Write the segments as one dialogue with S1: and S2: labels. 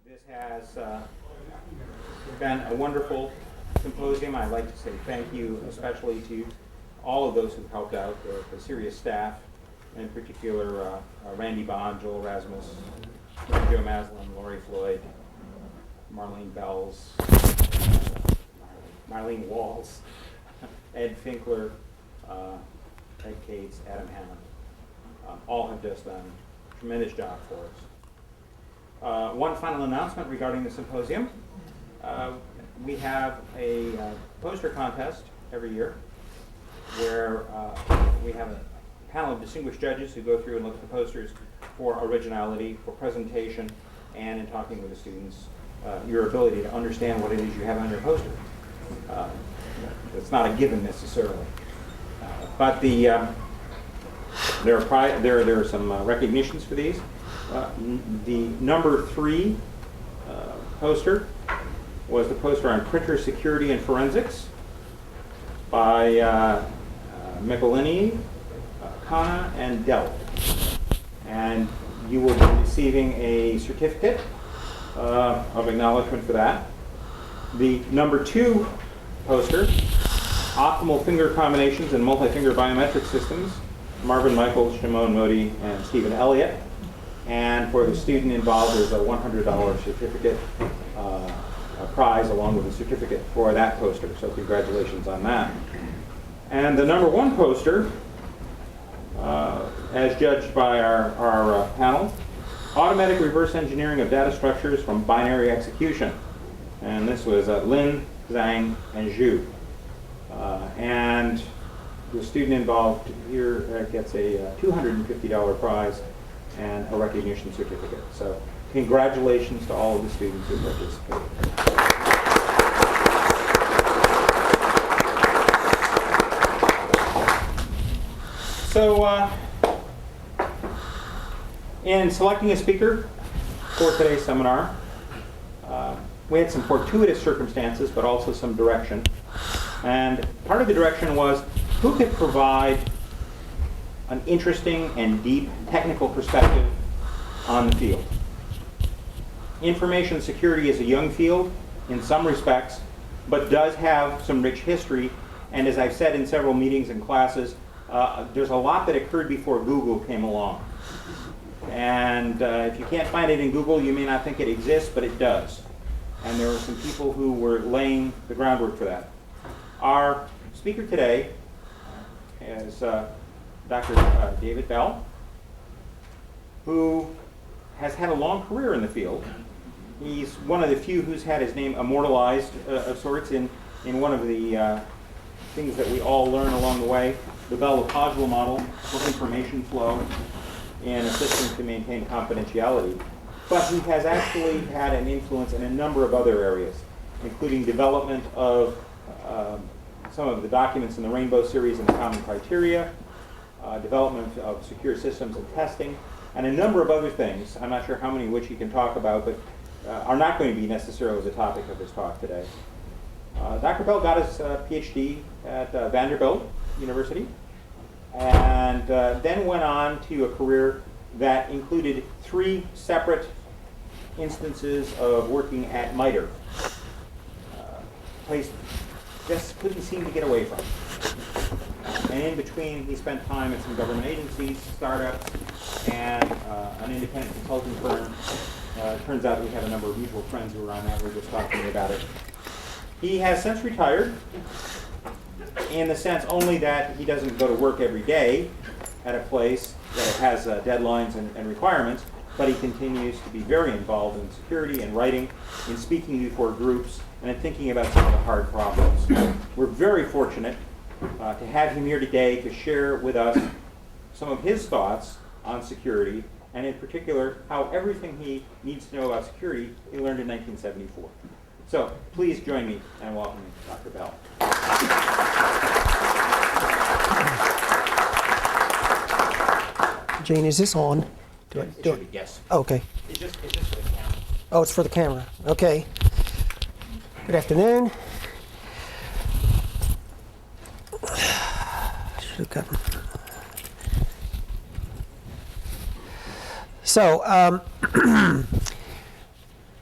S1: This has been a wonderful symposium. I'd like to say thank you especially to all of those who helped out, the CERIAS staff, in particular Randy Bond, Joel Rasmus, Joe Maslin, Lori Floyd, Marlene Bells, Marlene Walls, Ed Finkler, Ed Cates, Adam Hammond. All have just done a tremendous job for us. One final announcement regarding the symposium. We have a poster contest every year where we have a panel of distinguished judges who go through and look at the posters for originality, for presentation, and in talking with the students, your ability to understand what it is you have on your poster. It's not a given necessarily. But there are some recognitions for these. The number 3 poster was the poster on printer security and forensics by Michelini, Kana, and Dell. And you will be receiving a certificate of acknowledgement for that. The number 2 poster, optimal finger combinations and multi-finger biometric systems, Marvin Michaels, Shimon Modi, and Stephen Elliott. And for the student involved, there's a $100 certificate prize along with a certificate for that poster. So congratulations on that. And the number 1 poster, as judged by our panel, automatic reverse engineering of data structures from binary execution. And this was Lin, Zhang, and Zhu. And the student involved here gets a $250 prize and a recognition certificate. So congratulations to all of the students who participated. So in selecting a speaker for today's seminar, we had some fortuitous circumstances, but also some direction. And part of the direction was who could provide an interesting and deep technical perspective on the field. Information security is a young field in some respects, but does have some rich history. And as I've said in several meetings and classes, there's a lot that occurred before Google came along. And if you can't find it in Google, you may not think it exists, but it does. And there were some people who were laying the groundwork for that. Our speaker today is Dr. David Bell, who has had a long career in the field. He's one of the few who's had his name immortalized of sorts in one of the things that we all learn along the way, the Bell-LaPadula model for information flow and a system to maintain confidentiality. But he has actually had an influence in a number of other areas, including development of some of the documents in the Rainbow series and the Common Criteria, development of secure systems and testing, and a number of other things. I'm not sure how many of which he can talk about, but are not going to be necessarily the topic of his talk today. Dr. Bell got his PhD at Vanderbilt University, and then went on to a career that included 3 separate instances of working at MITRE, place just couldn't seem to get away from. And in between, he spent time at some government agencies, startups, and an independent consulting firm. Turns out we have a number of mutual friends who were on that. We were just talking about it. He has since retired, in the sense only that he doesn't go to work every day at a place that has deadlines and requirements, but he continues to be very involved in security and writing, in speaking before groups, and in thinking about some of the hard problems. We're very fortunate to have him here today to share with us some of his thoughts on security, and in particular, how everything he needs to know about security he learned in 1974. So please join me in welcoming Dr. Bell.
S2: Jane, is this on?
S1: It should be, yes.
S2: Oh, okay.
S1: It's just for the camera.
S2: Oh, it's for the camera. Okay. Good afternoon. Should have gotten. So,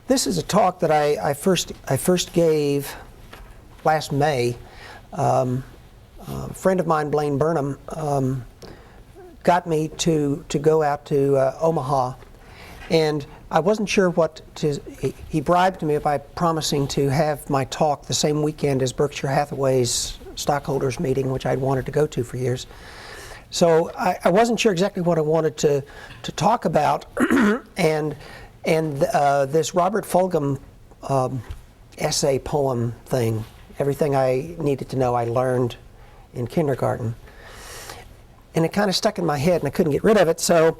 S2: This is a talk that I first gave last May. A friend of mine, Blaine Burnham, got me to go out to Omaha, and I wasn't sure what to. He bribed me by promising to have my talk the same weekend as Berkshire Hathaway's stockholders meeting, which I'd wanted to go to for years. So I wasn't sure exactly what I wanted to talk about, and this Robert Fulghum essay poem thing, everything I needed to know I learned in kindergarten. And it kind of stuck in my head and I couldn't get rid of it, so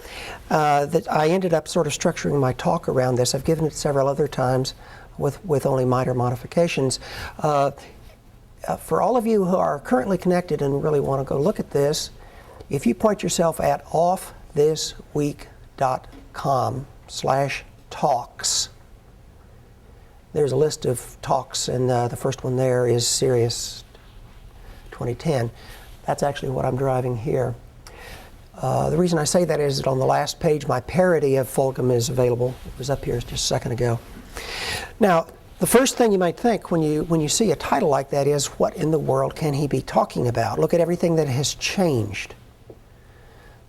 S2: that I ended up sort of structuring my talk around this. I've given it several other times with only minor modifications. For all of you who are currently connected and really want to go look at this, if you point yourself at offthisweek.com/talks, there's a list of talks, and the first one there is CERIAS 2010. That's actually what I'm driving here. The reason I say that is that on the last page, my parody of Fulghum is available. It was up here just a second ago. Now, the first thing you might think when you see a title like that is, what in the world can he be talking about? Look at everything that has changed.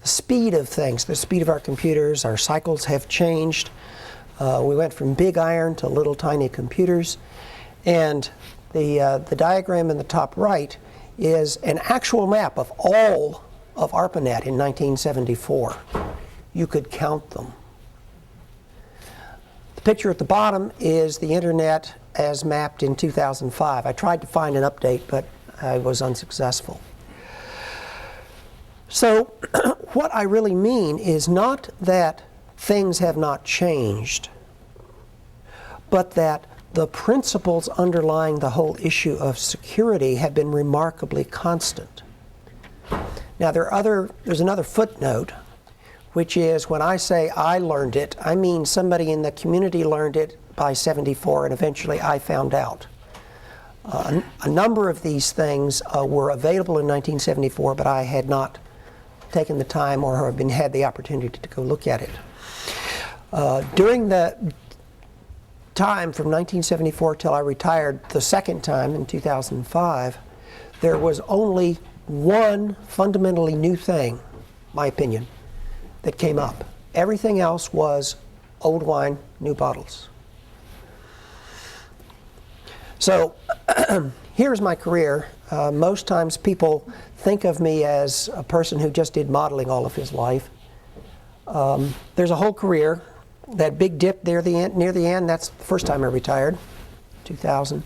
S2: The speed of things, the speed of our computers, our cycles have changed. We went from big iron to little tiny computers. And the diagram in the top right is an actual map of all of ARPANET in 1974. You could count them. The picture at the bottom is the internet as mapped in 2005. I tried to find an update, but I was unsuccessful. So what I really mean is not that things have not changed, but that the principles underlying the whole issue of security have been remarkably constant. Now there's another footnote, which is when I say I learned it, I mean somebody in the community learned it by 74 and eventually I found out. A number of these things were available in 1974, but I had not taken the time or had the opportunity to go look at it. During the time from 1974 till I retired the second time in 2005, there was only one fundamentally new thing, my opinion, that came up. Everything else was old wine, new bottles. So here's my career. Most times people think of me as a person who just did modeling all of his life. There's a whole career. That big dip near the end, that's the first time I retired, 2000.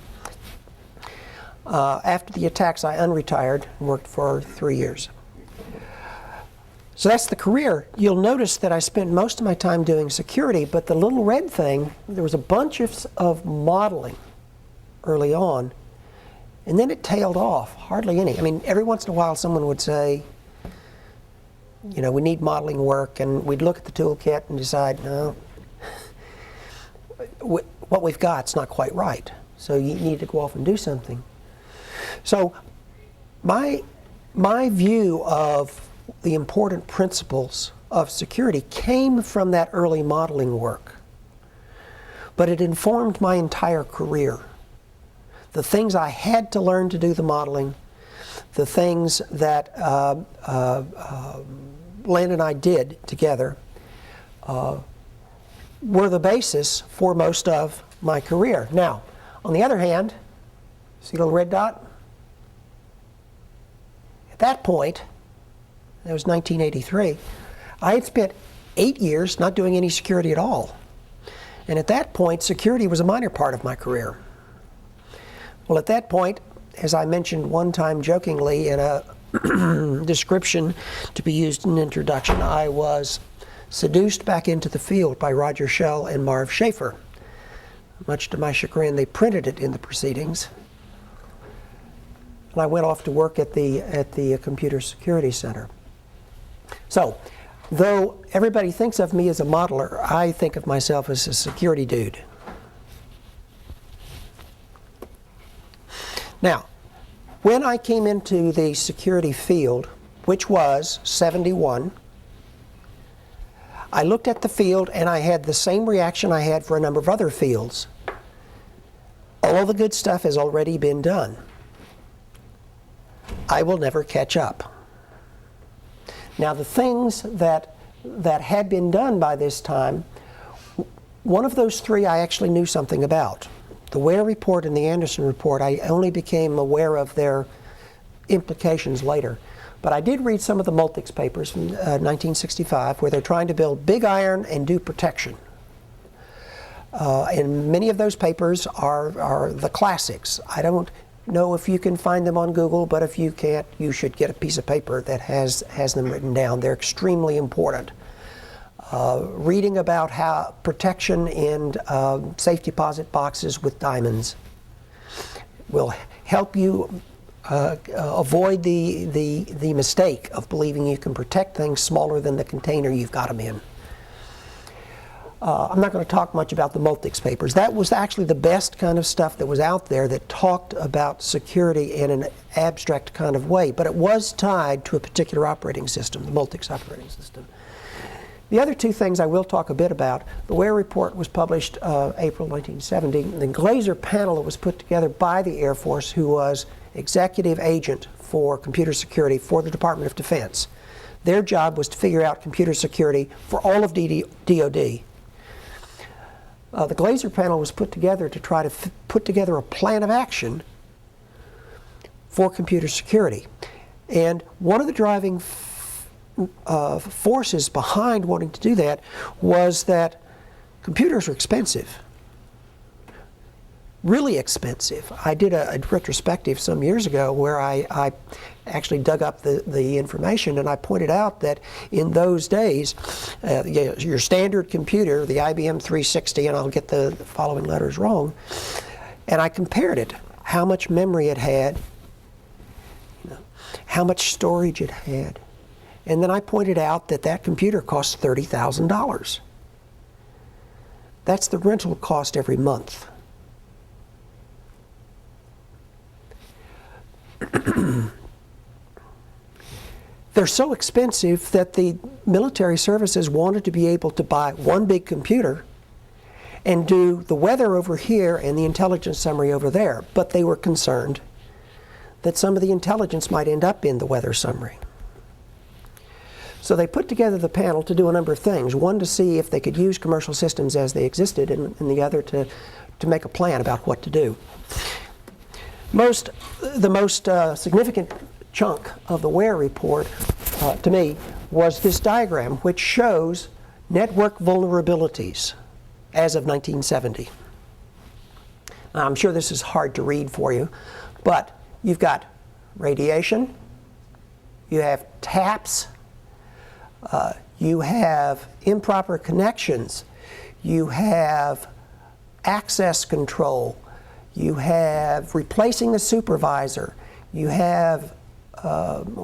S2: After the attacks, I unretired and worked for 3 years. So that's the career. You'll notice that I spent most of my time doing security, but the little red thing, there was a bunch of modeling early on, and then it tailed off, hardly any. I mean, every once in a while someone would say, you know, we need modeling work, and we'd look at the toolkit and decide, no, what we've got's not quite right, so you need to go off and do something. So my view of the important principles of security came from that early modeling work, but it informed my entire career. The things I had to learn to do the modeling, the things that Len and I did together were the basis for most of my career. Now, on the other hand, see the little red dot? At that point, that was 1983, I had spent 8 years not doing any security at all. And at that point, security was a minor part of my career. Well, at that point, as I mentioned one time jokingly in a description to be used in an introduction, I was seduced back into the field by Roger Shell and Marv Schaefer. Much to my chagrin, they printed it in the proceedings. And I went off to work at the Computer Security Center. So, though everybody thinks of me as a modeler, I think of myself as a security dude. Now, when I came into the security field, which was 71, I looked at the field and I had the same reaction I had for a number of other fields. All the good stuff has already been done. I will never catch up. Now the things that had been done by this time, one of those three I actually knew something about. The Ware report and the Anderson report, I only became aware of their implications later. But I did read some of the Multics papers from 1965 where they're trying to build big iron and do protection. And many of those papers are the classics. I don't know if you can find them on Google, but if you can't, you should get a piece of paper that has them written down. They're extremely important. Reading about how protection in safe deposit boxes with diamonds will help you avoid the mistake of believing you can protect things smaller than the container you've got them in. I'm not going to talk much about the Multics papers. That was actually the best kind of stuff that was out there that talked about security in an abstract kind of way, but it was tied to a particular operating system, the Multics operating system. The other two things I will talk a bit about, the Ware report was published April 1970. The Glaser panel that was put together by the Air Force, who was executive agent for computer security for the Department of Defense. Their job was to figure out computer security for all of DoD. The Glaser panel was put together to try to put together a plan of action for computer security. And one of the driving forces behind wanting to do that was that computers are expensive. Really expensive. I did a retrospective some years ago where I actually dug up the information, and I pointed out that in those days, your standard computer, the IBM 360, and I'll get the following letters wrong, and I compared it, how much memory it had, how much storage it had, and then I pointed out that that computer cost $30,000. That's the rental cost every month. They're so expensive that the military services wanted to be able to buy one big computer and do the weather over here and the intelligence summary over there, but they were concerned that some of the intelligence might end up in the weather summary. So they put together the panel to do a number of things. One, to see if they could use commercial systems as they existed, and the other to make a plan about what to do. The most significant chunk of the Ware report, to me, was this diagram, which shows network vulnerabilities as of 1970. Now, I'm sure this is hard to read for you, but you've got radiation, you have taps, you have improper connections, you have access control, you have replacing the supervisor, you have,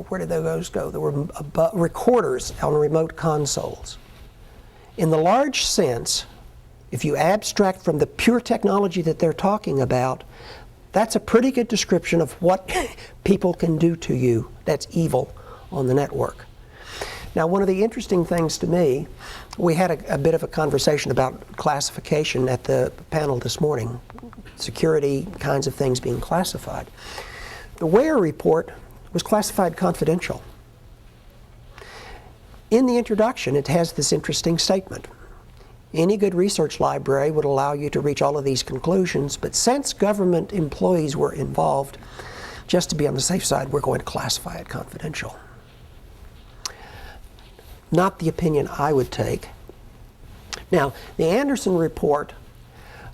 S2: where did those go? There were recorders on remote consoles. In the large sense, if you abstract from the pure technology that they're talking about, that's a pretty good description of what people can do to you that's evil on the network. Now, one of the interesting things to me, we had a bit of a conversation about classification at the panel this morning, security kinds of things being classified. The Ware report was classified confidential. In the introduction, it has this interesting statement. Any good research library would allow you to reach all of these conclusions, but since government employees were involved, just to be on the safe side, we're going to classify it confidential. Not the opinion I would take. Now, the Anderson report,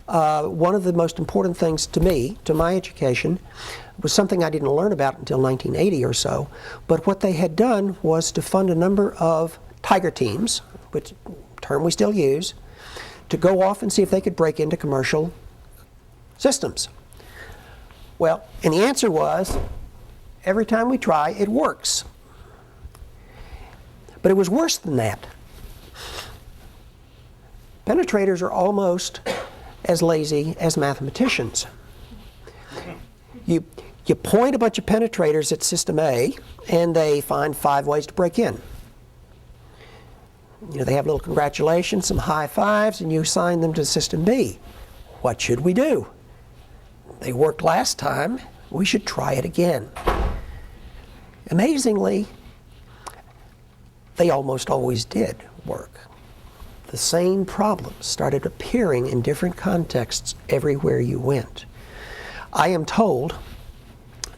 S2: one of the most important things to me, to my education, was something I didn't learn about until 1980 or so, but what they had done was to fund a number of tiger teams, which term we still use, to go off and see if they could break into commercial systems. Well, and the answer was, every time we try, it works. But it was worse than that. Penetrators are almost as lazy as mathematicians. You point a bunch of penetrators at system A, and they find 5 ways to break in. They have a little congratulations, some high fives, and you assign them to System B. What should we do? They worked last time. We should try it again. Amazingly, they almost always did work. The same problems started appearing in different contexts everywhere you went. I am told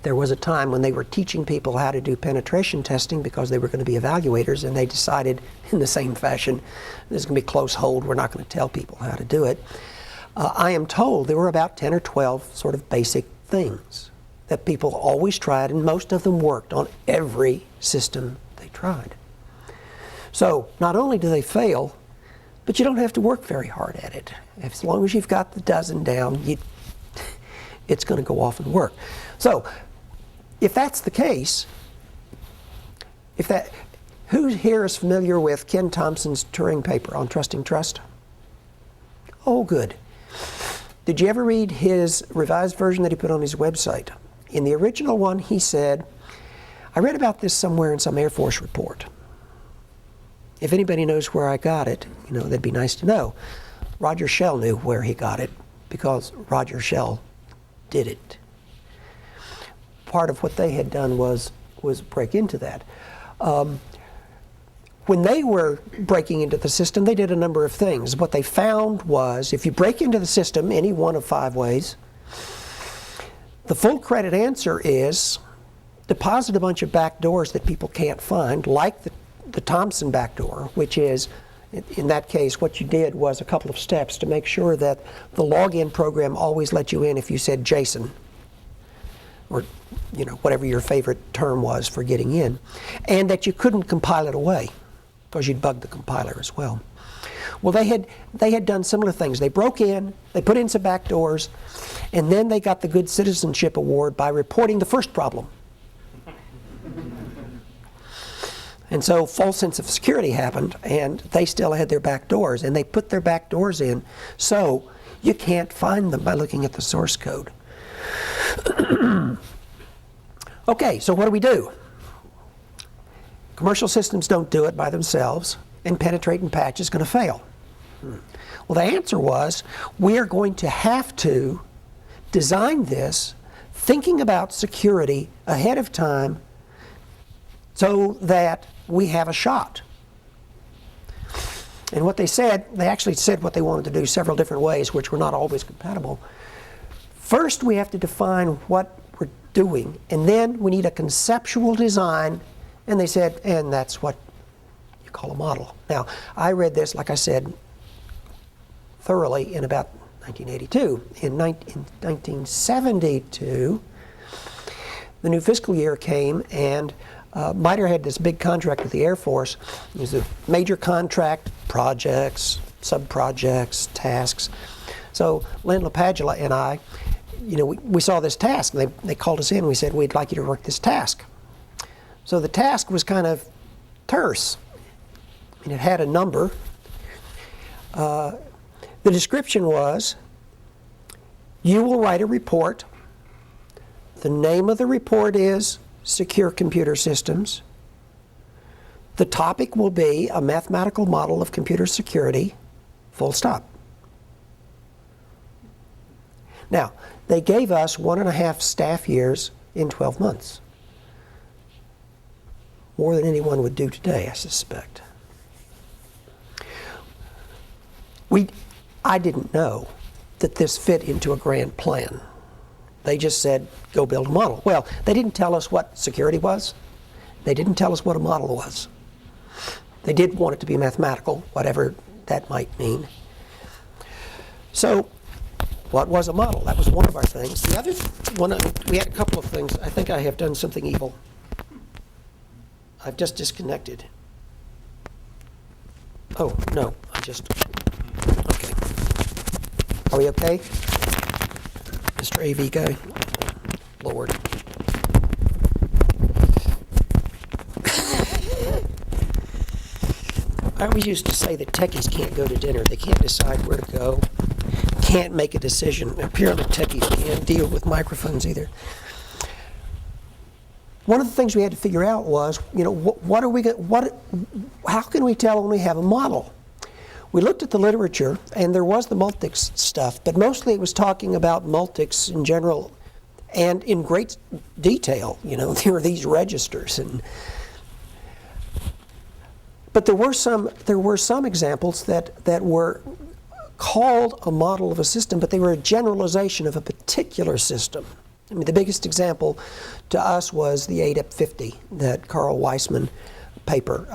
S2: there was a time when they were teaching people how to do penetration testing because they were going to be evaluators, and they decided in the same fashion, this is going to be close hold, we're not going to tell people how to do it. I am told there were about 10 or 12 sort of basic things that people always tried, and most of them worked on every system they tried. So not only do they fail, but you don't have to work very hard at it. As long as you've got the dozen down, it's going to go off and work. So if that's the case, who here is familiar with Ken Thompson's Turing paper on trusting trust? Oh, good. Did you ever read his revised version that he put on his website? In the original one, he said, I read about this somewhere in some Air Force report. If anybody knows where I got it, that'd be nice to know. Roger Shell knew where he got it because Roger Shell did it. Part of what they had done was break into that. When they were breaking into the system, they did a number of things. What they found was if you break into the system any one of 5 ways, the full credit answer is deposit a bunch of backdoors that people can't find, like the Thompson backdoor, which is, in that case, what you did was a couple of steps to make sure that the login program always let you in if you said JSON, or whatever your favorite term was for getting in, and that you couldn't compile it away because you'd bug the compiler as well. Well, they had done similar things. They broke in, they put in some backdoors, and then they got the Good Citizenship Award by reporting the first problem. And so false sense of security happened, and they still had their backdoors, and they put their backdoors in so you can't find them by looking at the source code. Okay, so what do? Commercial systems don't do it by themselves, and penetrate and patch is going to fail. Well, the answer was, we are going to have to design this thinking about security ahead of time so that we have a shot. And what they said, they actually said what they wanted to do several different ways, which were not always compatible. First, we have to define what we're doing, and then we need a conceptual design, and they said, and that's what you call a model. Now, I read this, like I said, thoroughly in about 1982. In 1972, the new fiscal year came, and MITRE had this big contract with the Air Force. It was a major contract, projects, sub-projects, tasks. So Len LaPadula and I, we saw this task. And they called us in and we said, we'd like you to work this task. So the task was kind of terse. I mean, it had a number. The description was, you will write a report. The name of the report is Secure Computer Systems. The topic will be a mathematical model of computer security, full stop. Now, they gave us 1.5 staff years in 12 months. More than anyone would do today, I suspect. I didn't know that this fit into a grand plan. They just said, go build a model. Well, they didn't tell us what security was. They didn't tell us what a model was. They did want it to be mathematical, whatever that might mean. So, what was a model? That was one of our things. The other one, we had a couple of things. I think I have done something evil. I've just disconnected. Oh, no, okay. Are we okay? Mr. AV guy? Lord. I always used to say that techies can't go to dinner. They can't decide where to go, can't make a decision. Apparently techies can't deal with microphones either. one of the things we had to figure out was, how can we tell when we have a model? We looked at the literature, and there was the Multics stuff, but mostly it was talking about Multics in general, and in great detail. There were these registers, but there were some examples that were called a model of a system, but they were a generalization of a particular system. I mean, the biggest example to us was the ADEP 50, that Carl Weissman paper,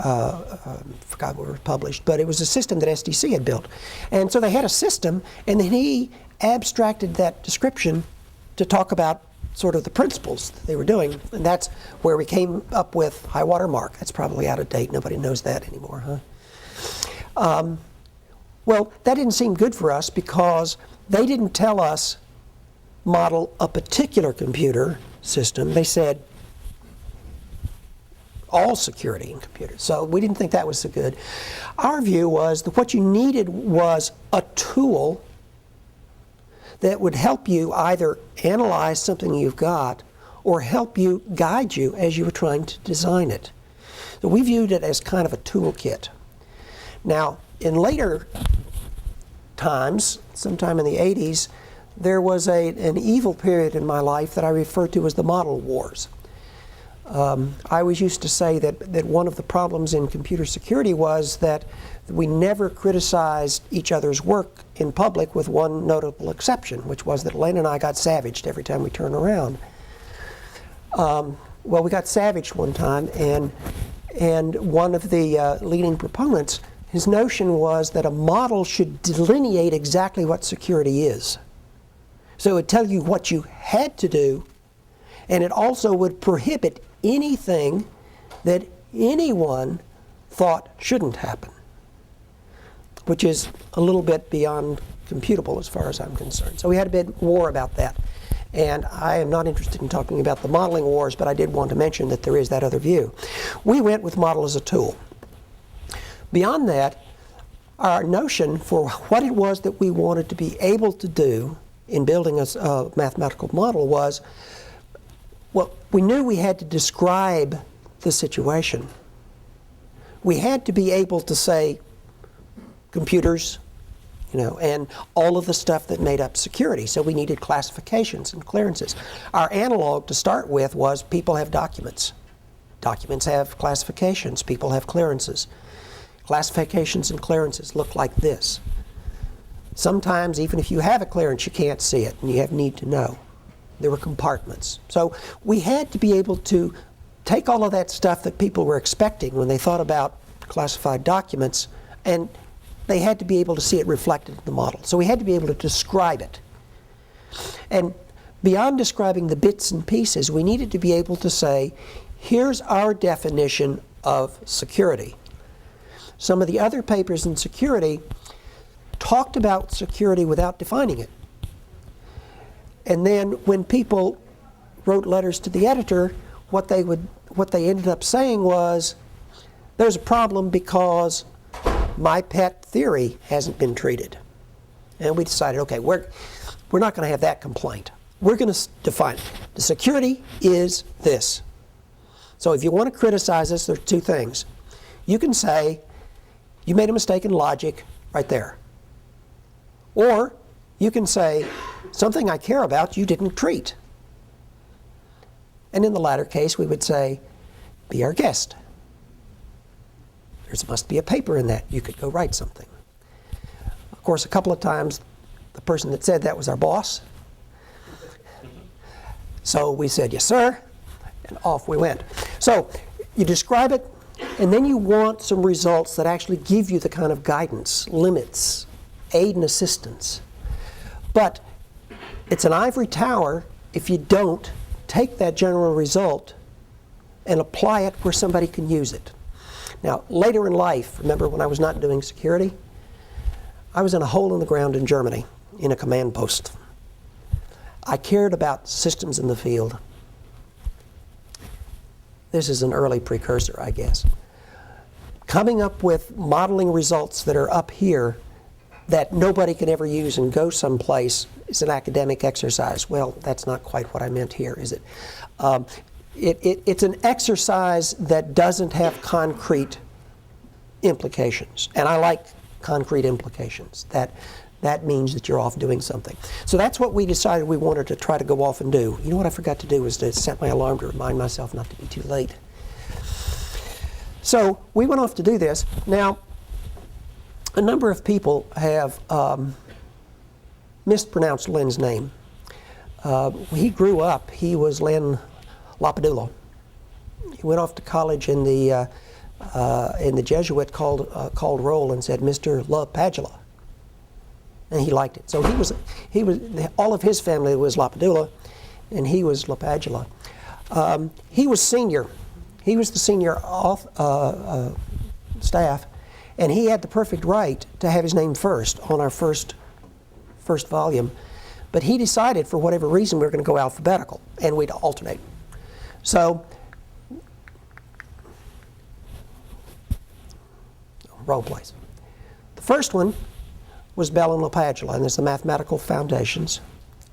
S2: forgot where it was published, but it was a system that SDC had built. And so they had a system, and then he abstracted that description to talk about sort of the principles that they were doing, and that's where we came up with high water mark. That's probably out of date. Nobody knows that anymore, huh? Well, that didn't seem good for us because they didn't tell us model a particular computer system. They said all security in computers. So we didn't think that was so good. Our view was that what you needed was a tool that would help you either analyze something you've got or help you guide you as you were trying to design it. So we viewed it as kind of a toolkit. Now, in later times, sometime in the 80s, there was an evil period in my life that I refer to as the model wars. I always used to say that one of the problems in computer security was that we never criticized each other's work in public, with one notable exception, which was that Len and I got savaged every time we turned around. Well, we got savaged one time, and one of the leading proponents, his notion was that a model should delineate exactly what security is. So it would tell you what you had to do, and it also would prohibit anything that anyone thought shouldn't happen, which is a little bit beyond computable as far as I'm concerned. So we had a big war about that. And I am not interested in talking about the modeling wars, but I did want to mention that there is that other view. We went with model as a tool. Beyond that, our notion for what it was that we wanted to be able to do in building a mathematical model was, well, we knew we had to describe the situation. We had to be able to say computers, and all of the stuff that made up security. So we needed classifications and clearances. Our analog to start with was people have documents. Documents have classifications. People have clearances. Classifications and clearances look like this. Sometimes, even if you have a clearance, you can't see it, and you need to know. There were compartments. So we had to be able to take all of that stuff that people were expecting when they thought about classified documents, and they had to be able to see it reflected in the model. So we had to be able to describe it. And beyond describing the bits and pieces, we needed to be able to say, here's our definition of security. Some of the other papers in security talked about security without defining it. And then when people wrote letters to the editor, what they ended up saying was, there's a problem because my pet theory hasn't been treated. And we decided, okay, we're not going to have that complaint. We're going to define it. The security is this. So if you want to criticize us, there are two things. You can say, you made a mistake in logic right there. Or you can say, something I care about you didn't treat. And in the latter case, we would say, be our guest. There must be a paper in that. You could go write something. Of course, a couple of times, the person that said that was our boss. So we said, yes, sir, and off we went. So you describe it, and then you want some results that actually give you the kind of guidance, limits, aid and assistance. But it's an ivory tower if you don't take that general result and apply it where somebody can use it. Now, later in life, remember when I was not doing security? I was in a hole in the ground in Germany, in a command post. I cared about systems in the field. This is an early precursor, I guess. Coming up with modeling results that are up here that nobody can ever use and go someplace is an academic exercise. Well, that's not quite what I meant here, is it? it's an exercise that doesn't have concrete implications. And I like concrete implications. That means that you're off doing something. So that's what we decided we wanted to try to go off and do. You know what I forgot to do was to set my alarm to remind myself not to be too late. So we went off to do this. Now, a number of people have mispronounced Len's name. When he grew up, he was Len Lapadula. He went off to college in the Jesuit called roll and said, Mr. LaPadula. And he liked it. So he was all of his family was Lapadula, and he was LaPadula. He was senior. He was the senior staff, and he had the perfect right to have his name first on our first volume. But he decided, for whatever reason, we were going to go alphabetical, and we'd alternate. So, wrong place. The first one was Bell and LaPadula, and it's the Mathematical Foundations.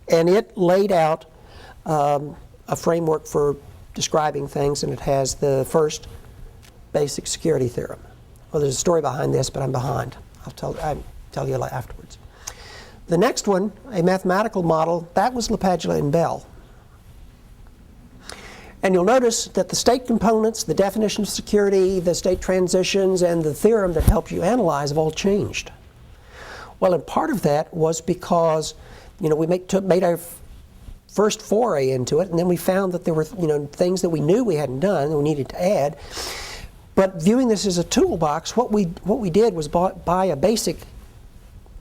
S2: And it laid out a framework for describing things, and it has the first basic security theorem. Well, there's a story behind this, but I'm behind. I'll tell you afterwards. The next one, a mathematical model, that was LaPadula and Bell. And you'll notice that the state components, the definition of security, the state transitions, and the theorem that helps you analyze have all changed. Well, and part of that was because, we made our first foray into it, and then we found that there were, things that we knew we hadn't done and we needed to add. But viewing this as a toolbox, what we did was buy a basic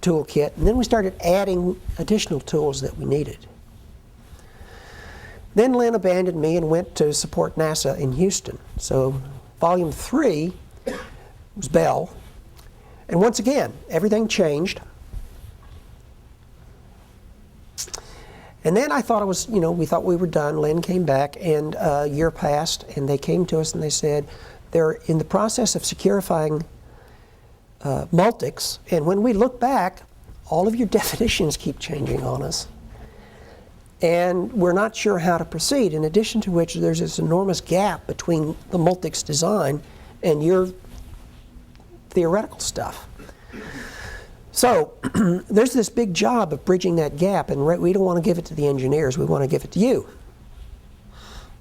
S2: toolkit, and then we started adding additional tools that we needed. Then Len abandoned me and went to support NASA in Houston. So volume 3 was Bell. And once again, everything changed. And then I thought it was, we thought we were done. Len came back, and a year passed, and they came to us and they said, they're in the process of securifying Multics, and when we look back, all of your definitions keep changing on us. And we're not sure how to proceed, in addition to which there's this enormous gap between the Multics design and your theoretical stuff. So there's this big job of bridging that gap, and we don't want to give it to the engineers, we want to give it to you.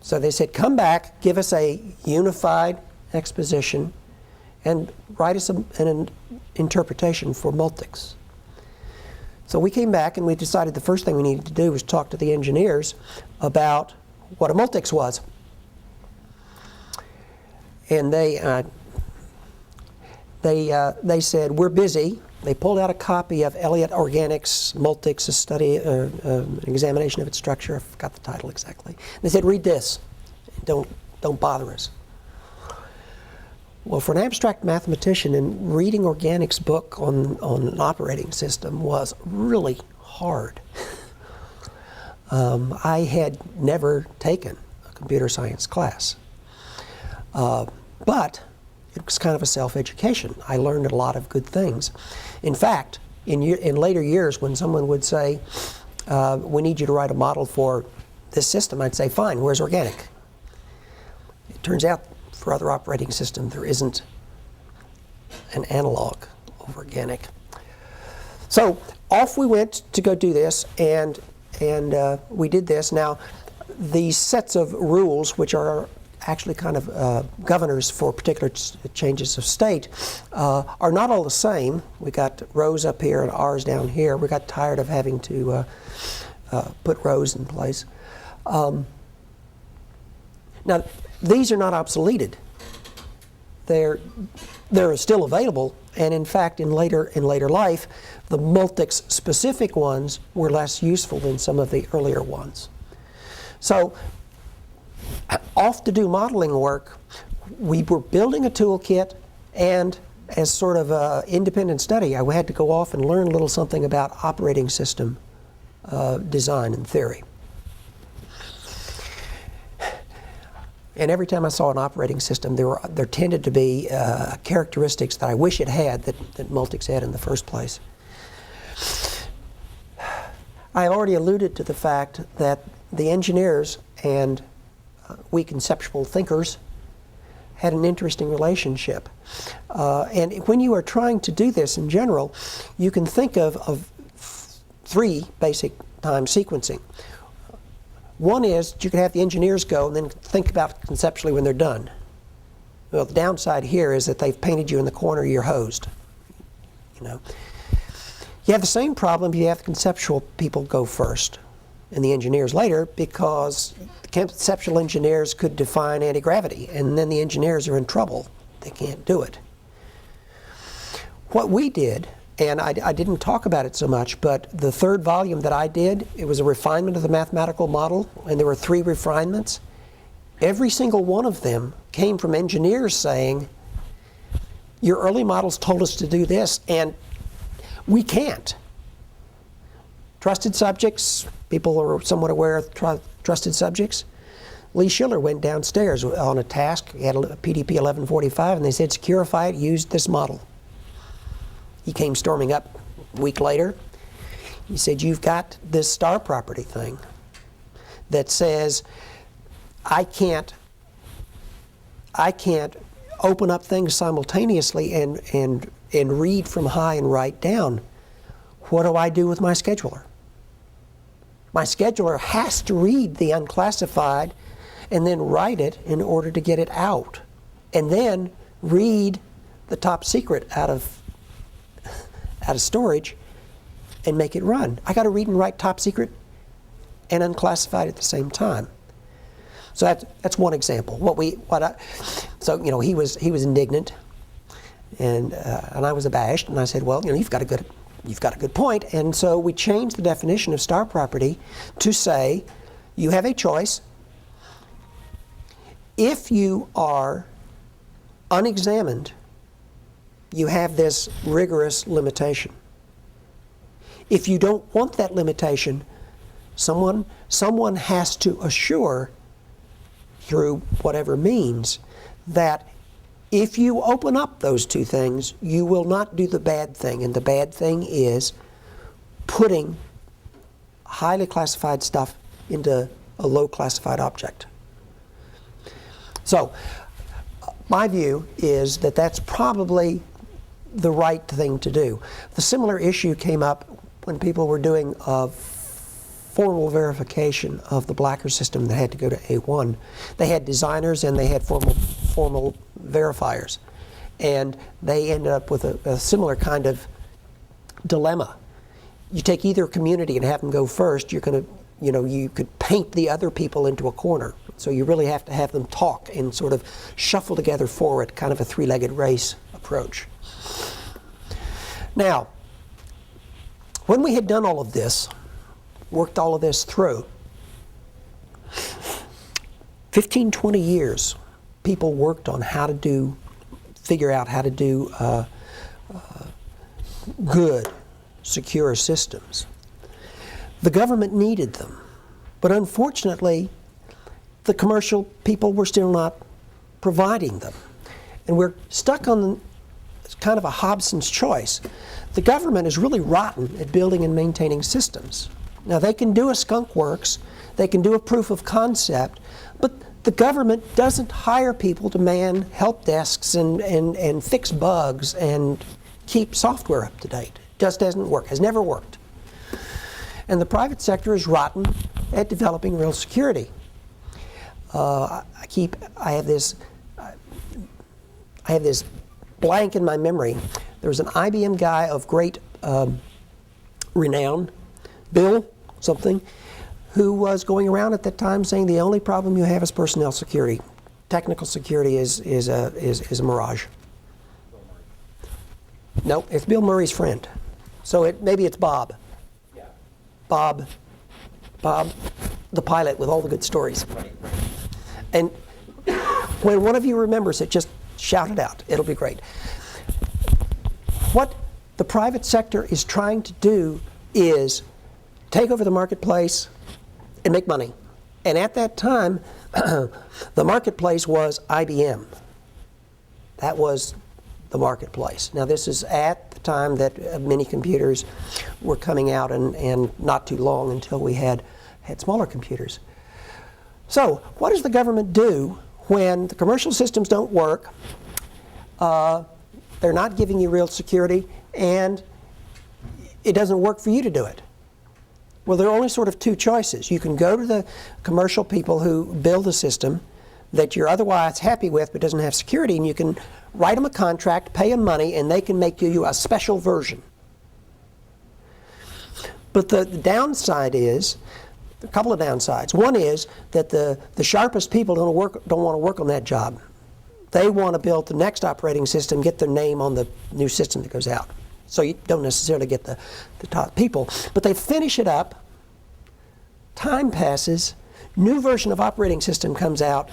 S2: So they said, come back, give us a unified exposition, and write us an interpretation for Multics. So we came back and we decided the first thing we needed to do was talk to the engineers about what a Multics was. And they said, we're busy. They pulled out a copy of Elliott Organics Multics, a study, an examination of its structure. I forgot the title exactly. They said, read this. Don't bother us. Well, for an abstract mathematician, and reading Organics' book on an operating system was really hard. I had never taken a computer science class. But it was kind of a self-education. I learned a lot of good things. In fact, in later years, when someone would say, we need you to write a model for this system, I'd say, fine, where's organic? It turns out, for other operating systems, there isn't an analog of organic. So off we went to go do this, and we did this. Now, these sets of rules, which are actually kind of governors for particular changes of state, are not all the same. We got rows up here and R's down here. We got tired of having to put rows in place. Now, these are not obsoleted. They're still available, and in fact, in later life, the Multics specific ones were less useful than some of the earlier ones. So, off to do modeling work, we were building a toolkit, and as sort of an independent study, I had to go off and learn a little something about operating system design and theory. And every time I saw an operating system, there tended to be characteristics that I wish it had that Multics had in the first place. I already alluded to the fact that the engineers and we conceptual thinkers had an interesting relationship. And when you are trying to do this in general, you can think of three basic time sequencing. One is you can have the engineers go and then think about conceptually when they're done. Well, the downside here is that they've painted you in the corner, you're hosed. You know, you have the same problem if you have the conceptual people go first and the engineers later, because the conceptual engineers could define anti-gravity, and then the engineers are in trouble. They can't do it. What we did, and I didn't talk about it so much, but the third volume that I did, it was a refinement of the mathematical model, and there were 3 refinements. Every single one of them came from engineers saying, your early models told us to do this, and we can't. Trusted subjects, people are somewhat aware of trusted subjects. Lee Schiller went downstairs on a task, he had a PDP 1145, and they said, securify it, use this model. He came storming up a week later. He said, you've got this star property thing that says, I can't open up things simultaneously and read from high and write down. What do I do with my scheduler? My scheduler has to read the unclassified and then write it in order to get it out, and then read the top secret out of storage and make it run. I got to read and write top secret and unclassified at the same time. So that's one example. So you know, he was indignant, and I was abashed, and I said, well, you know, you've got a good point. And so we changed the definition of star property to say you have a choice. If you are unexamined, you have this rigorous limitation. If you don't want that limitation, someone has to assure, through whatever means, that if you open up those two things, you will not do the bad thing. And the bad thing is putting highly classified stuff into a low classified object. So my view is that that's probably the right thing to do. The similar issue came up when people were doing formal verification of the Blacker system that had to go to A1. They had designers and they had formal verifiers. And they ended up with a similar kind of dilemma. You take either community and have them go first, you're going to, you know, you could paint the other people into a corner. So you really have to have them talk and sort of shuffle together forward, kind of a three-legged race approach. Now, when we had done all of this, worked all of this through, 15, 20 years, people worked on figure out how to do good, secure systems. The government needed them, but unfortunately, the commercial people were still not providing them. And we're stuck on kind of a Hobsons choice. The government is really rotten at building and maintaining systems. Now, they can do a skunk works, they can do a proof of concept, but the government doesn't hire people to man help desks and fix bugs and keep software up to date. It just doesn't work, has never worked. And the private sector is rotten at developing real security. I have this blank in my memory. There was an IBM guy of great renown, Bill something, who was going around at that time saying the only problem you have is personnel security. Technical security is a mirage. No, it's Bill Murray's friend. So maybe it's Bob. Yeah. Bob, the pilot with all the good stories. Right. And when one of you remembers it, just shout it out. It'll be great. What the private sector is trying to do is take over the marketplace and make money. And at that time, the marketplace was IBM. That was the marketplace. Now, this is at the time that mini computers were coming out, and not too long until we had smaller computers. So what does the government do when the commercial systems don't work, they're not giving you real security, and it doesn't work for you to do it? Well, there are only sort of two choices. You can go to the commercial people who build a system that you're otherwise happy with but doesn't have security, and you can write them a contract, pay them money, and they can make you a special version. But the downside is, a couple of downsides. One is that the sharpest people don't want to work on that job. They want to build the next operating system, get their name on the new system that goes out. So you don't necessarily get the top people. But they finish it up, time passes, new version of operating system comes out,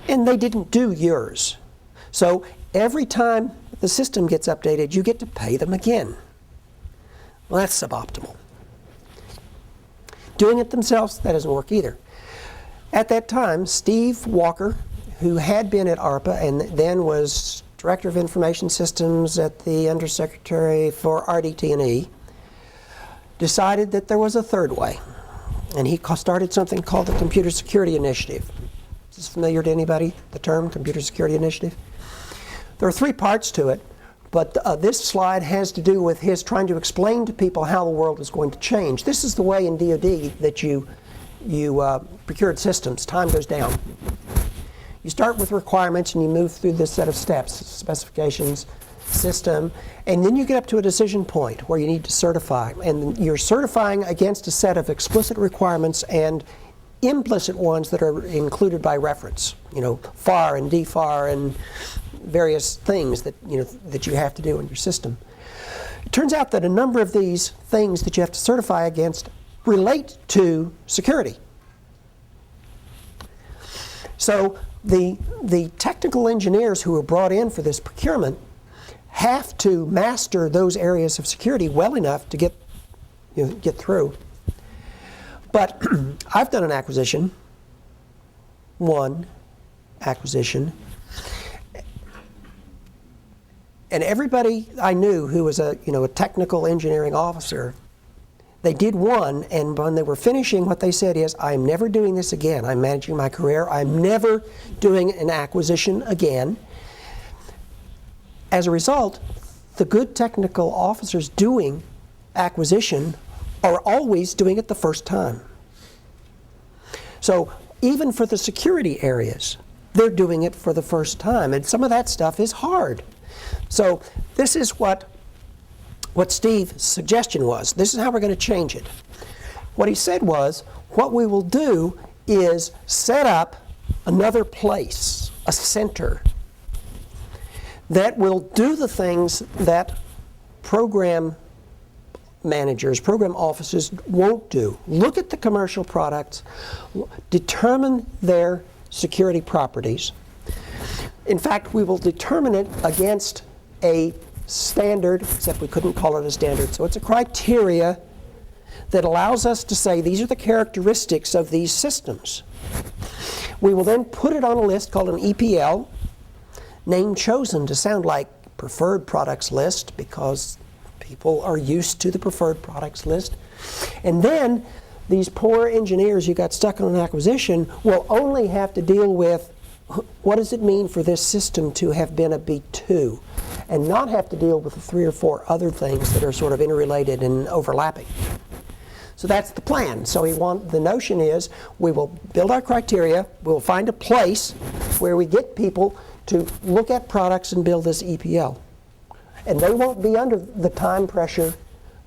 S2: and they didn't do yours. So every time the system gets updated, you get to pay them again. Well, that's suboptimal. Doing it themselves, that doesn't work either. At that time, Steve Walker, who had been at ARPA and then was Director of Information Systems at the Undersecretary for RDT&E, decided that there was a third way. And he started something called the Computer Security Initiative. Is this familiar to anybody, the term Computer Security Initiative? There are three parts to it, but this slide has to do with his trying to explain to people how the world is going to change. This is the way in DoD that you procured systems. Time goes down. You start with requirements and you move through this set of steps, specifications, system, and then you get up to a decision point where you need to certify. And you're certifying against a set of explicit requirements and implicit ones that are included by reference. You know, FAR and DFAR and various things that that you have to do in your system. It turns out that a number of these things that you have to certify against relate to security. So the technical engineers who are brought in for this procurement have to master those areas of security well enough to get through. But I've done one acquisition, and everybody I knew who was a technical engineering officer, they did one, and when they were finishing, what they said is, I'm never doing this again. I'm managing my career. I'm never doing an acquisition again. As a result, the good technical officers doing acquisition are always doing it the first time. So even for the security areas, they're doing it for the first time, and some of that stuff is hard. So this is what Steve's suggestion was. This is how we're going to change it. What he said was, what we will do is set up another place, a center, that will do the things that program managers, program officers won't do. Look at the commercial products, determine their security properties. In fact, we will determine it against a standard, except we couldn't call it a standard, so it's a criteria that allows us to say these are the characteristics of these systems. We will then put it on a list called an EPL, name chosen to sound like preferred products list because people are used to the preferred products list. And then these poor engineers who got stuck on an acquisition will only have to deal with what does it mean for this system to have been a B2, and not have to deal with the 3 or 4 other things that are sort of interrelated and overlapping. So that's the plan. So the notion is we will build our criteria, we'll find a place where we get people to look at products and build this EPL. And they won't be under the time pressure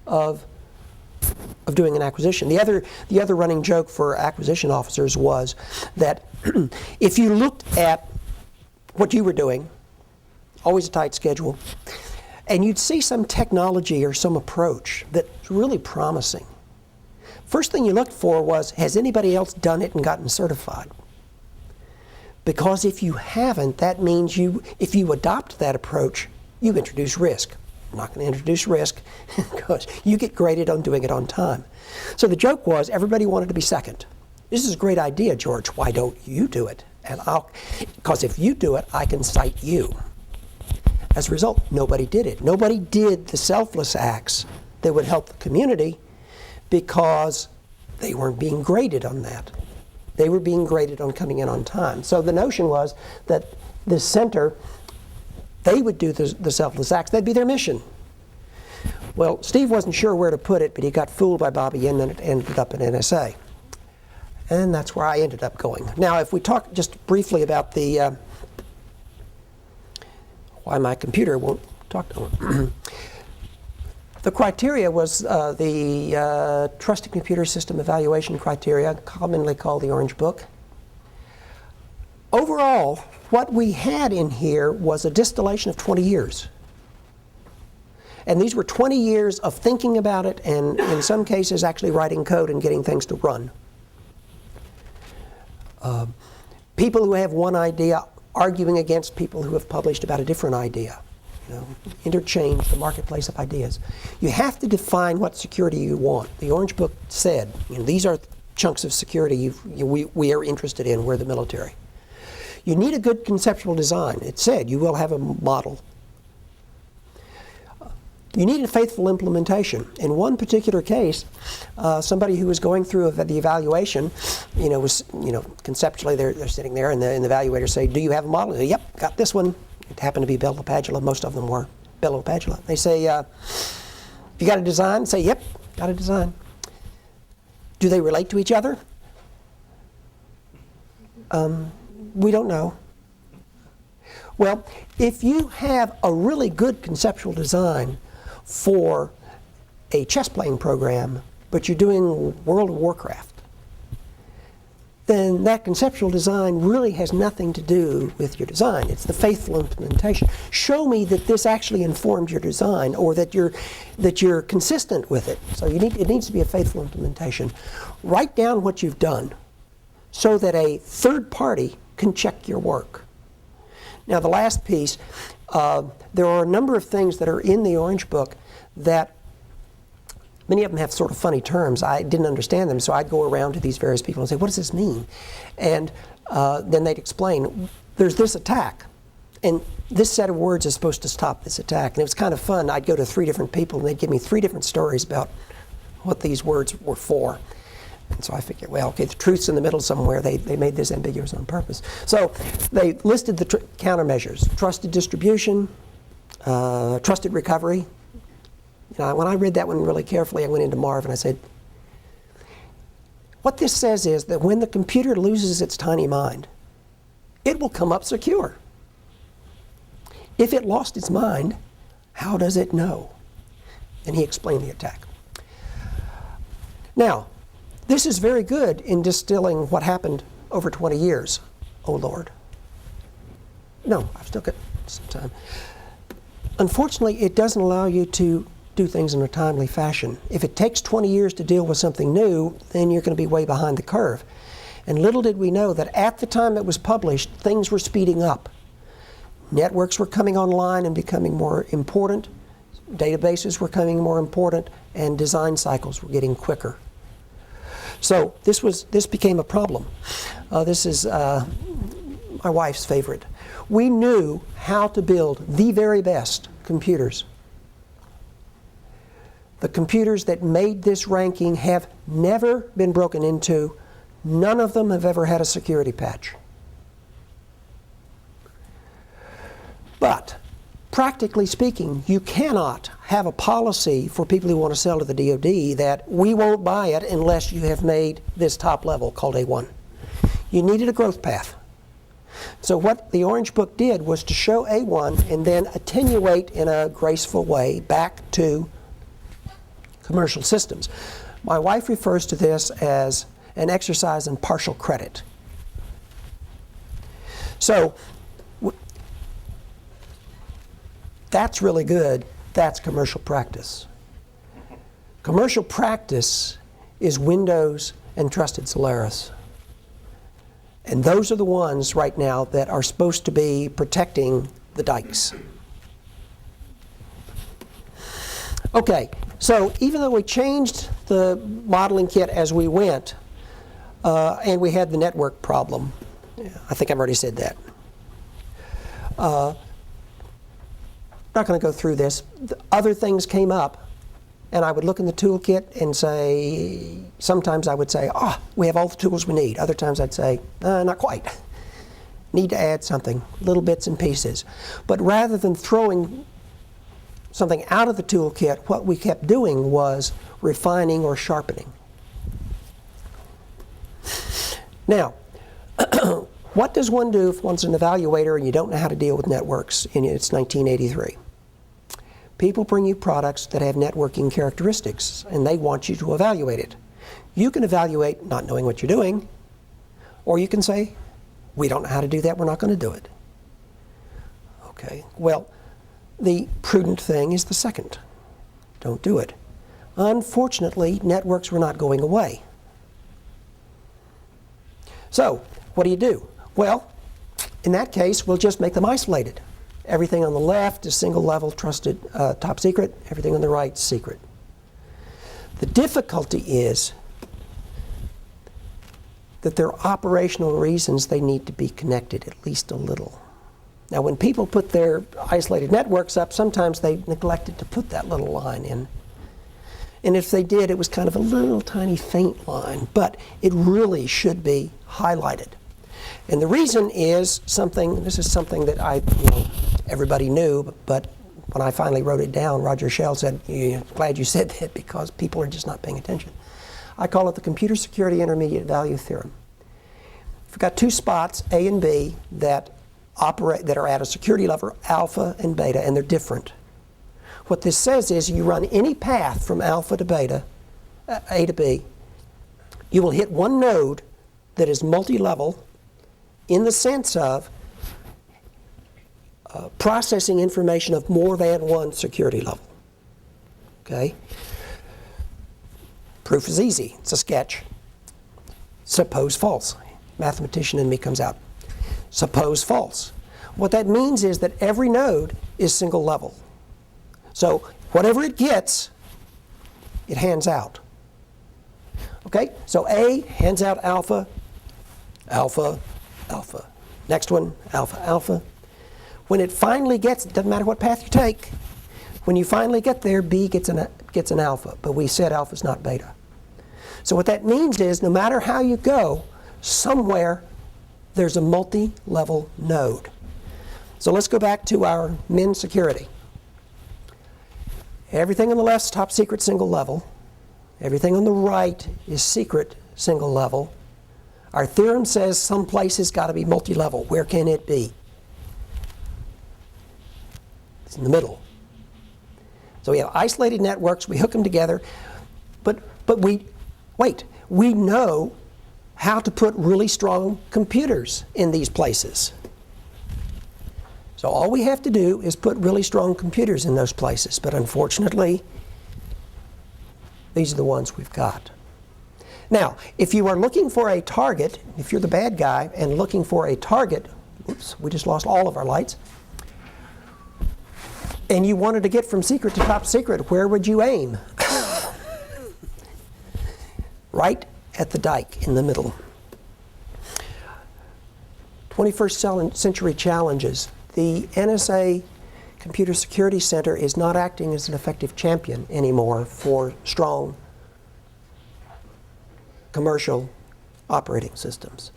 S2: of doing an acquisition. The other running joke for acquisition officers was that if you looked at what you were doing, always a tight schedule, and you'd see some technology or some approach that's really promising, first thing you looked for was, has anybody else done it and gotten certified? Because if you haven't, that means if you adopt that approach, you introduce risk. I'm not going to introduce risk because you get graded on doing it on time. So the joke was everybody wanted to be second. This is a great idea, George. Why don't you do it? And because if you do it, I can cite you. As a result, nobody did it. Nobody did the selfless acts that would help the community because they weren't being graded on that. They were being graded on coming in on time. So the notion was that this center, they would do the selfless acts. That'd be their mission. Well, Steve wasn't sure where to put it, but he got fooled by Bobby, and then it ended up at NSA. And that's where I ended up going. Now, if we talk just briefly about the why my computer won't talk to me. The criteria was the Trusted Computer System Evaluation Criteria, commonly called the Orange Book. Overall, what we had in here was a distillation of 20 years. And these were 20 years of thinking about it, and in some cases actually writing code and getting things to run. People who have one idea arguing against people who have published about a different idea. You know, interchange the marketplace of ideas. You have to define what security you want. The Orange Book said, you know, these are chunks of security we are interested in, we're the military. You need a good conceptual design. It said you will have a model. You need a faithful implementation. In one particular case, somebody who was going through the evaluation, was conceptually they're sitting there, and the evaluator say, "Do you have a model?" They say, "Yep, got this one." It happened to be Bell LaPadula. Most of them were Bell LaPadula. They say, "You got a design?" Say, "Yep, got a design." Do they relate to each other? We don't know. Well, if you have a really good conceptual design for a chess-playing program, but you're doing World of Warcraft, then that conceptual design really has nothing to do with your design. It's the faithful implementation. Show me that this actually informed your design, or that you're consistent with it. So it needs to be a faithful implementation. Write down what you've done so that a third party can check your work. Now, the last piece, there are a number of things that are in the Orange Book that many of them have sort of funny terms. I didn't understand them, so I'd go around to these various people and say, "What does this mean?" And then they'd explain, "There's this attack, and this set of words is supposed to stop this attack." And it was kind of fun. I'd go to 3 different people, and they'd give me 3 different stories about what these words were for. And so I figured, well, okay, the truth's in the middle somewhere. They made this ambiguous on purpose. So they listed the countermeasures: trusted distribution, trusted recovery. When I read that one really carefully, I went into Marv and I said, what this says is that when the computer loses its tiny mind, it will come up secure. If it lost its mind, how does it know? And he explained the attack. Now, this is very good in distilling what happened over 20 years. Oh, Lord. No, I've still got some time. Unfortunately, it doesn't allow you to do things in a timely fashion. If it takes 20 years to deal with something new, then you're going to be way behind the curve. And little did we know that at the time it was published, things were speeding up. Networks were coming online and becoming more important. Databases were becoming more important, and design cycles were getting quicker. So this became a problem. This is my wife's favorite. We knew how to build the very best computers. The computers that made this ranking have never been broken into. None of them have ever had a security patch. But practically speaking, you cannot have a policy for people who want to sell to the DoD that we won't buy it unless you have made this top level called A1. You needed a growth path. So what the Orange Book did was to show A1 and then attenuate in a graceful way back to commercial systems. My wife refers to this as an exercise in partial credit. So that's really good. That's commercial practice. Commercial practice is Windows and Trusted Solaris. And those are the ones right now that are supposed to be protecting the dikes. Okay, so even though we changed the modeling kit as we went, and we had the network problem, I think I've already said that. Not going to go through this. Other things came up and I would look in the toolkit and say, sometimes I would say, we have all the tools we need. Other times I'd say, not quite. Need to add something, little bits and pieces. But rather than throwing something out of the toolkit, what we kept doing was refining or sharpening. Now, what does one do if one's an evaluator and you don't know how to deal with networks? And it's 1983. People bring you products that have networking characteristics, and they want you to evaluate it. You can evaluate not knowing what you're doing, or you can say, we don't know how to do that, we're not going to do it. Okay, well, the prudent thing is the second. Don't do it. Unfortunately, networks were not going away. So, what do? Well, in that case, we'll just make them isolated. Everything on the left is single level, trusted, top secret. Everything on the right, secret. The difficulty is that there are operational reasons they need to be connected at least a little. Now, when people put their isolated networks up, sometimes they neglected to put that little line in. And if they did, it was kind of a little tiny faint line, but it really should be highlighted. And the reason is something, this is something that everybody knew, but when I finally wrote it down, Roger Shell said, glad you said that because people are just not paying attention. I call it the Computer Security Intermediate Value Theorem. We've got two spots, A and B, that are at a security level, alpha and beta, and they're different. What this says is you run any path from alpha to beta, A to B, you will hit one node that is multi-level in the sense of processing information of more than one security level. Okay? Proof is easy. It's a sketch. Suppose false. Mathematician in me comes out. Suppose false. What that means is that every node is single level. So whatever it gets, it hands out. Okay? So A hands out alpha, alpha, alpha. Next one, alpha, alpha. When it finally gets, it doesn't matter what path you take, when you finally get there, B gets an alpha, but we said alpha's not beta. So what that means is no matter how you go, somewhere there's a multi-level node. So let's go back to our min security. Everything on the left is top secret single level. Everything on the right is secret single level. Our theorem says some place has got to be multi-level. Where can it be? It's in the middle. So we have isolated networks, we hook them together, but we know how to put really strong computers in these places. So all we have to do is put really strong computers in those places, but unfortunately, these are the ones we've got. Now, if you are looking for a target, if you're the bad guy and looking for a target, oops, we just lost all of our lights, and you wanted to get from secret to top secret, where would you aim? Right at the dike in the middle. 21st century challenges. The NSA Computer Security Center is not acting as an effective champion anymore for strong commercial operating systems.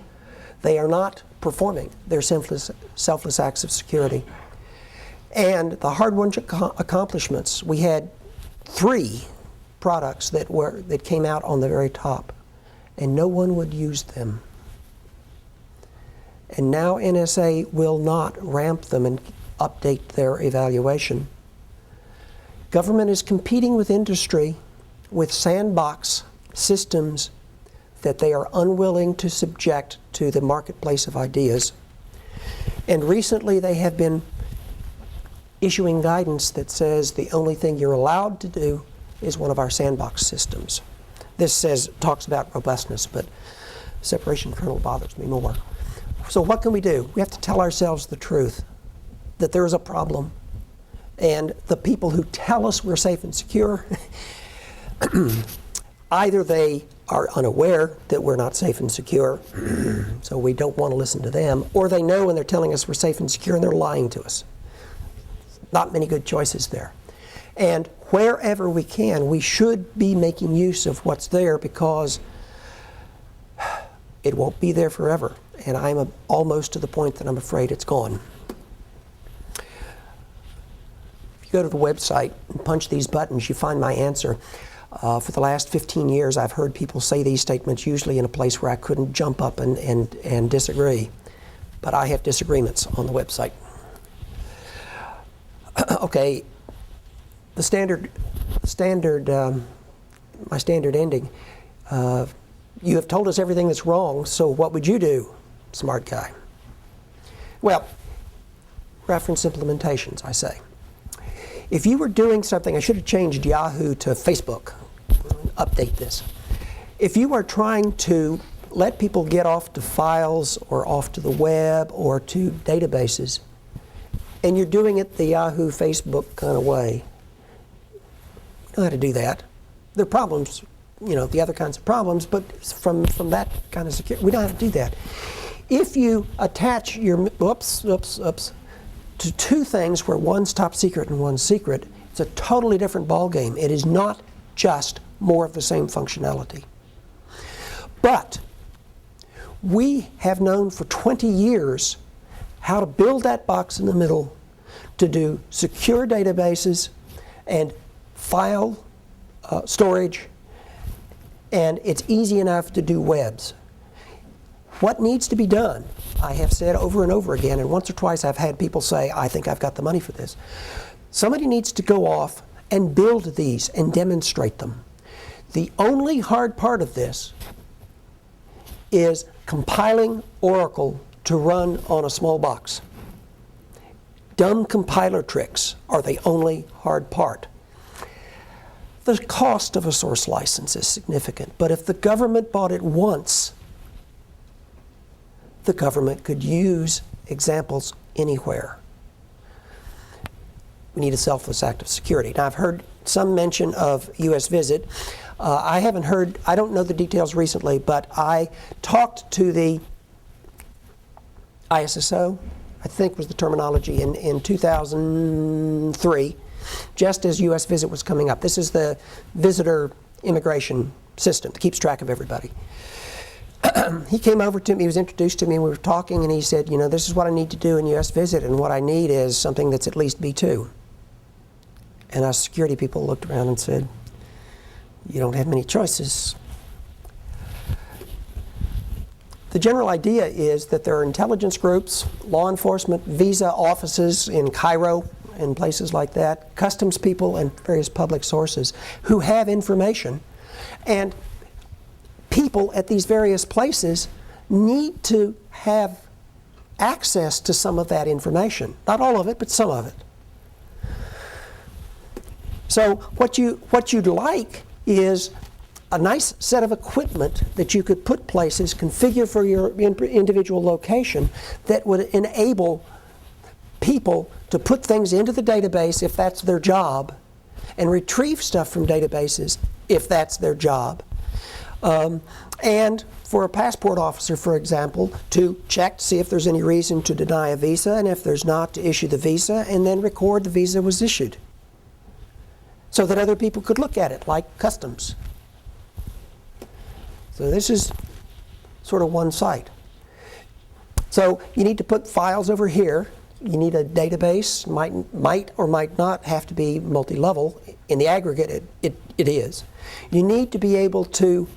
S2: They are not performing their selfless acts of security. And the hard-won accomplishments, we had 3 products that came out on the very top, and no one would use them. And now NSA will not ramp them and update their evaluation. Government is competing with industry with sandbox systems that they are unwilling to subject to the marketplace of ideas. And recently they have been issuing guidance that says the only thing you're allowed to do is one of our sandbox systems. This talks about robustness, but separation kernel bothers me more. So what can we do? We have to tell ourselves the truth, that there is a problem, and the people who tell us we're safe and secure, either they are unaware that we're not safe and secure, so we don't want to listen to them, or they know when they're telling us we're safe and secure and they're lying to us. Not many good choices there. And wherever we can, we should be making use of what's there, because it won't be there forever. And I'm almost to the point that I'm afraid it's gone. If you go to the website and punch these buttons, you find my answer. For the last 15 years, I've heard people say these statements, usually in a place where I couldn't jump up and disagree. But I have disagreements on the website. Okay, the my standard ending. You have told us everything that's wrong, so what would you do, smart guy? Well, reference implementations, I say. If you were doing something, I should have changed Yahoo to Facebook. Update this. If you are trying to let people get off to files or off to the web or to databases, and you're doing it the Yahoo, Facebook kind of way, you know how to do that. There are problems, you know, the other kinds of problems, but from that kind of security, we know how to do that. If you attach your, to two things where one's top secret and one's secret, it's a totally different ballgame. It is not just more of the same functionality. But we have known for 20 years how to build that box in the middle to do secure databases and file storage, and it's easy enough to do webs. What needs to be done, I have said over and over again, and once or twice I've had people say, I think I've got the money for this. Somebody needs to go off and build these and demonstrate them. The only hard part of this is compiling Oracle to run on a small box. Dumb compiler tricks are the only hard part. The cost of a source license is significant, but if the government bought it once, the government could use examples anywhere. We need a selfless act of security. Now, I've heard some mention of U.S. visit. I haven't heard, I don't know the details recently, but I talked to the ISSO, I think was the terminology, in 2003, just as U.S. visit was coming up. This is the visitor immigration system that keeps track of everybody. He came over to me, he was introduced to me, and we were talking, and he said, you know, this is what I need to do in U.S. visit, and what I need is something that's at least B2. And our security people looked around and said, you don't have many choices. The general idea is that there are intelligence groups, law enforcement, visa offices in Cairo and places like that, customs people, and various public sources who have information. And people at these various places need to have access to some of that information. Not all of it, but some of it. So what you'd like is a nice set of equipment that you could put places, configure for your individual location, that would enable people to put things into the database if that's their job, and retrieve stuff from databases if that's their job. And for a passport officer, for example, to check to see if there's any reason to deny a visa, and if there's not, to issue the visa, and then record the visa was issued, so that other people could look at it, like customs. So this is sort of one site. So you need to put files over here. You need a database, might or might not have to be multi-level. In the aggregate, it is. You need to be able to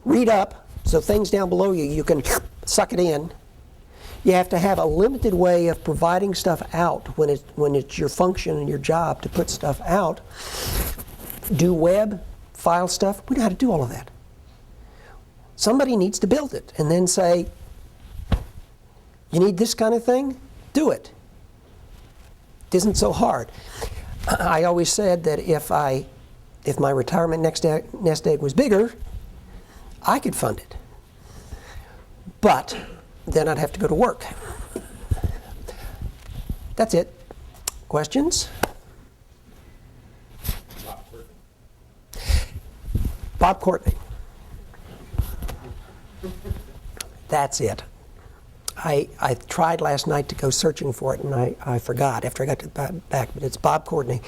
S2: read up, so things down below you, you can suck it in. You have to have a limited way of providing stuff out when it's your function and your job to put stuff out. Do web, file stuff. We know how to do all of that. Somebody needs to build it and then say, you need this kind of thing? Do it. It isn't so hard. I always said that if my retirement nest egg was bigger, I could fund it. But then I'd have to go to work. That's it. Questions? Bob Courtney. That's it. I tried last night to go searching for it, and I forgot after I got to the back, but it's Bob Courtney.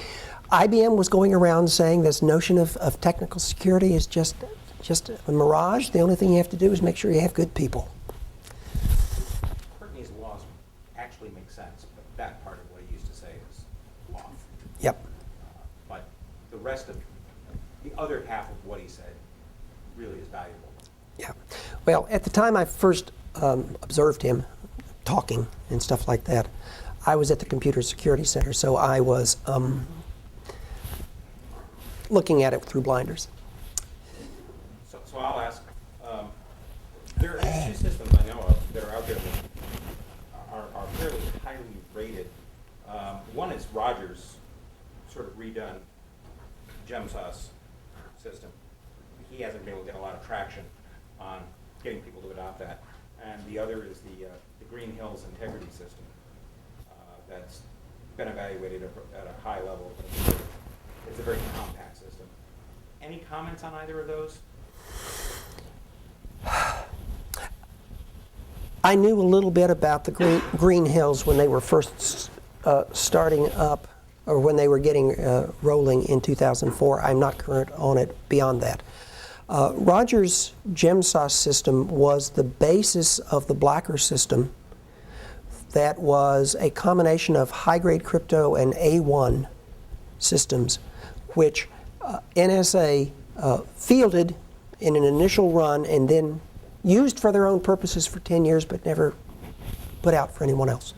S2: IBM was going around saying this notion of technical security is just a mirage. The only thing you have to do is make sure you have good people.
S1: Courtney's laws actually make sense, but that part of what he used to say is off.
S2: Yep.
S1: But the rest of the other half of what he said really is valuable.
S2: Yeah. Well, at the time I first observed him talking and stuff like that, I was at the Computer Security Center, so I was looking at it through blinders.
S1: So I'll ask, there are two systems I know of that are out there that are fairly highly rated. One is Rogers' sort of redone GemSauce system. He hasn't been able to get a lot of traction on getting people to adopt that. And the other is the Green Hills Integrity System. That's been evaluated at a high level. It's a very compact system. Any comments on either of those?
S2: I knew a little bit about the Green Hills when they were first starting up, or when they were getting rolling in 2004. I'm not current on it beyond that. Rogers' GemSauce system was the basis of the Blacker system that was a combination of high-grade crypto and A1 systems, which NSA fielded in an initial run and then used for their own purposes for 10 years but never put out for anyone else.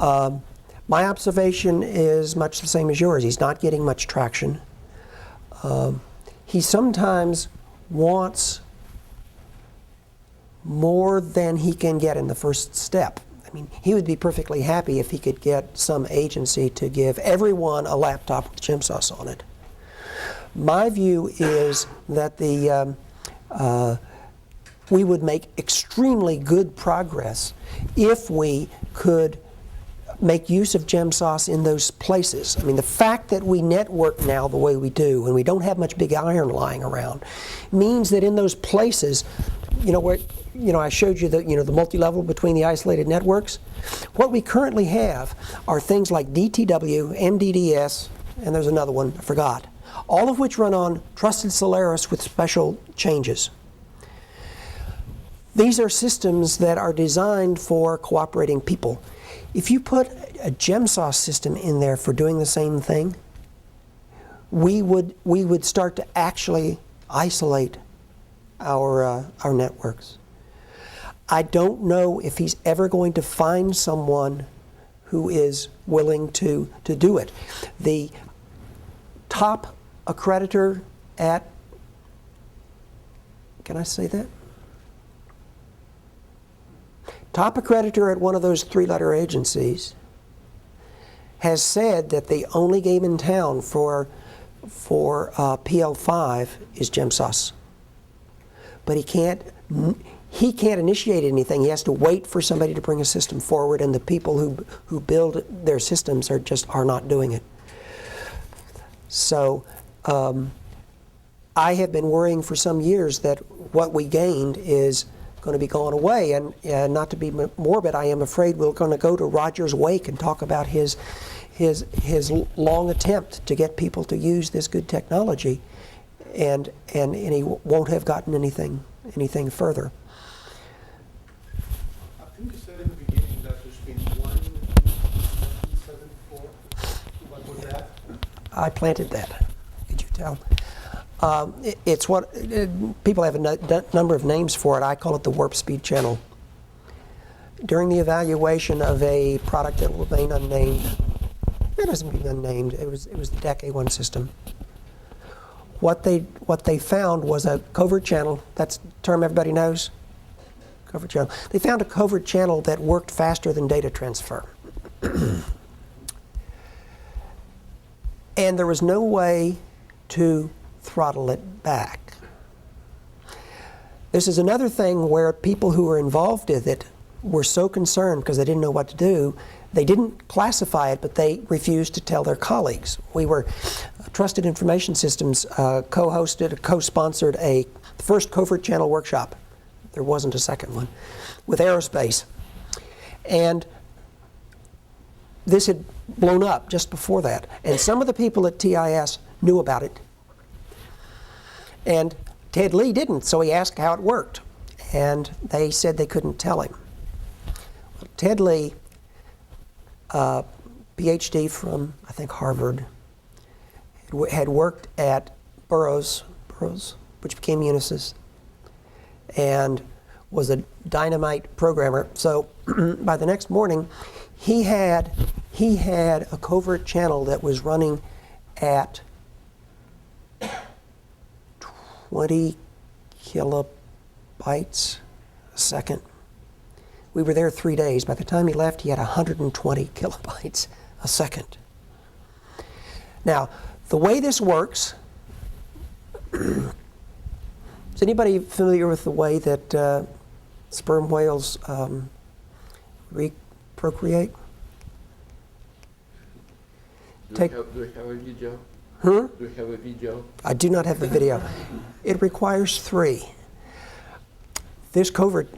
S2: My observation is much the same as yours. He's not getting much traction. He sometimes wants more than he can get in the first step. I mean, he would be perfectly happy if he could get some agency to give everyone a laptop with GemSauce on it. My view is that we would make extremely good progress if we could make use of GemSauce in those places. I mean, the fact that we network now the way we do, and we don't have much big iron lying around, means that in those places, where I showed you the multi-level between the isolated networks. What we currently have are things like DTW, MDDS, and there's another one I forgot, all of which run on trusted Solaris with special changes. These are systems that are designed for cooperating people. If you put a GemSauce system in there for doing the same thing, we would start to actually isolate our networks. I don't know if he's ever going to find someone who is willing to do it. The top accreditor at, can I say that? Top accreditor at one of those three-letter agencies has said that the only game in town for PL5 is GemSauce. But he can't initiate anything. He has to wait for somebody to bring a system forward, and the people who build their systems are not doing it. So I have been worrying for some years that what we gained is going to be gone away, and not to be morbid, I am afraid we're going to go to Roger's wake and talk about his long attempt to get people to use this good technology, and he won't have gotten anything further.
S3: I think you said in the beginning that there's been one in 1974. What was that?
S2: I planted that. Could you tell? It's what people have a number of names for it. I call it the warp speed channel. During the evaluation of a product that will remain unnamed, it doesn't mean unnamed. It was the DEC A1 system. What they found was a covert channel. That's a term everybody knows. Covert channel. They found a covert channel that worked faster than data transfer. And there was no way to throttle it back. This is another thing where people who were involved with it were so concerned because they didn't know what to do. They didn't classify it, but they refused to tell their colleagues. We were, Trusted Information Systems co-sponsored the first covert channel workshop. There wasn't a second one, with aerospace. And this had blown up just before that. And some of the people at TIS knew about it. And Ted Lee didn't, so he asked how it worked. And they said they couldn't tell him. Well, Ted Lee, PhD from, I think, Harvard, had worked at Burroughs, which became Unisys, and was a dynamite programmer. So by the next morning, he had a covert channel that was running at 20 kilobytes a second. We were there 3 days. By the time he left, he had 120 kilobytes a second. Now, the way this works, is anybody familiar with the way that sperm whales procreate?
S4: Do we have a video?
S2: Hmm?
S4: Do we have a video?
S2: I do not have the video. It requires 3. This covert,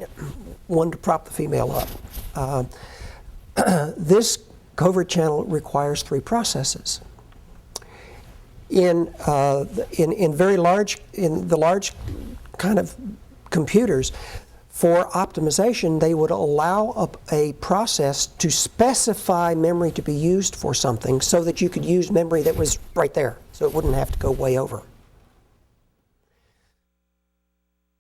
S2: one to prop the female up. This covert channel requires 3 processes. In the large kind of computers, for optimization, they would allow a process to specify memory to be used for something so that you could use memory that was right there, so it wouldn't have to go way over.